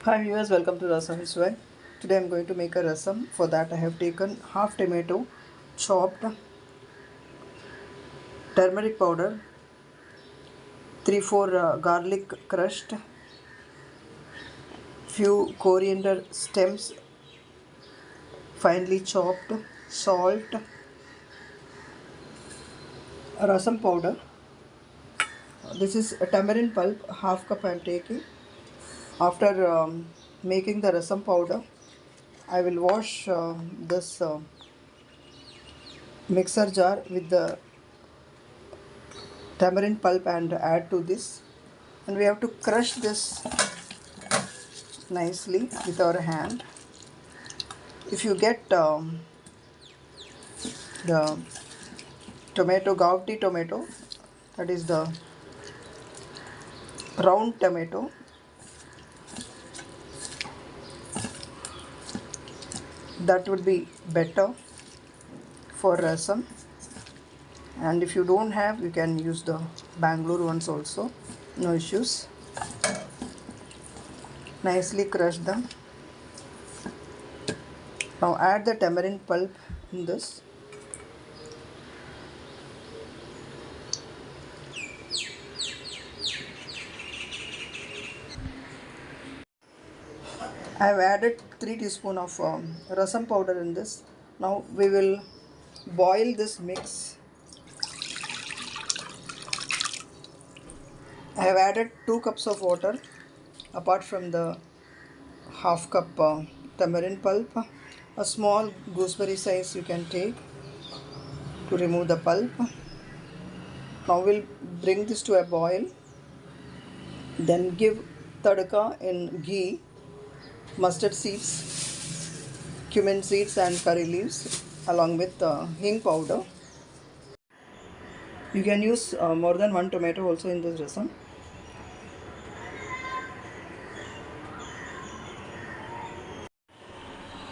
Hi viewers, welcome to Rasavinsuvai. Today I am going to make a rasam. For that I have taken half tomato, chopped, turmeric powder, 3-4 garlic crushed, few coriander stems finely chopped, salt, rasam powder. This is a tamarind pulp, half cup I am taking. After making the rasam powder, I will wash this mixer jar with the tamarind pulp and add to this, and we have to crush this nicely with our hand. If you get the tomato, that is the round tomato, that would be better for rasam. And if you don't have, you can use the Bangalore ones also, no issues. Nicely crush them. Now add the tamarind pulp in this. I have added 3 teaspoons of rasam powder in this. Now we will boil this mix. I have added 2 cups of water apart from the half cup tamarind pulp. A small gooseberry size you can take to remove the pulp. Now we'll bring this to a boil. Then give tadka in ghee, mustard seeds, cumin seeds and curry leaves along with hing powder. You can use more than 1 tomato also in this rasam.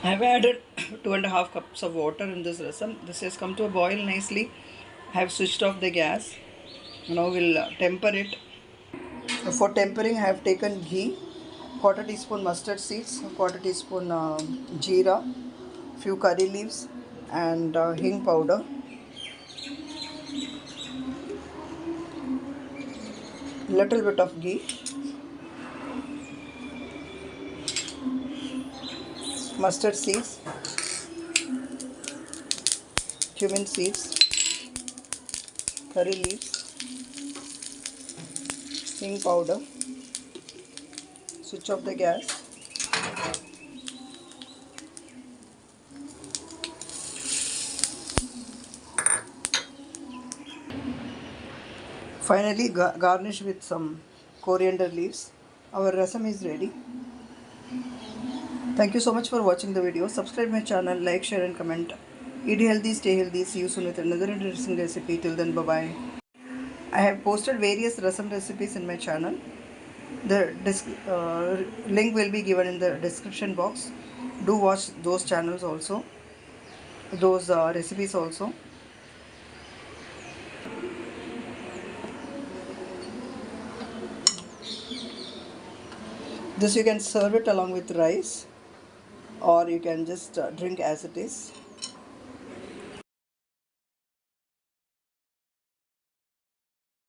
I have added 2.5 cups of water in this rasam. This has come to a boil nicely. I have switched off the gas. Now we'll temper it. For tempering, I have taken ghee, quarter teaspoon mustard seeds, quarter teaspoon jeera, few curry leaves, and hing powder. Little bit of ghee, mustard seeds, cumin seeds, curry leaves, hing powder. Switch off the gas. Finally, garnish with some coriander leaves. Our rasam is ready. Thank you so much for watching the video. Subscribe my channel, like, share and comment. Eat healthy, stay healthy. See you soon with another interesting recipe. Till then, bye-bye. I have posted various rasam recipes in my channel. The link will be given in the description box. Do watch those channels also, those recipes also. This you can serve it along with rice, or you can just drink as it is.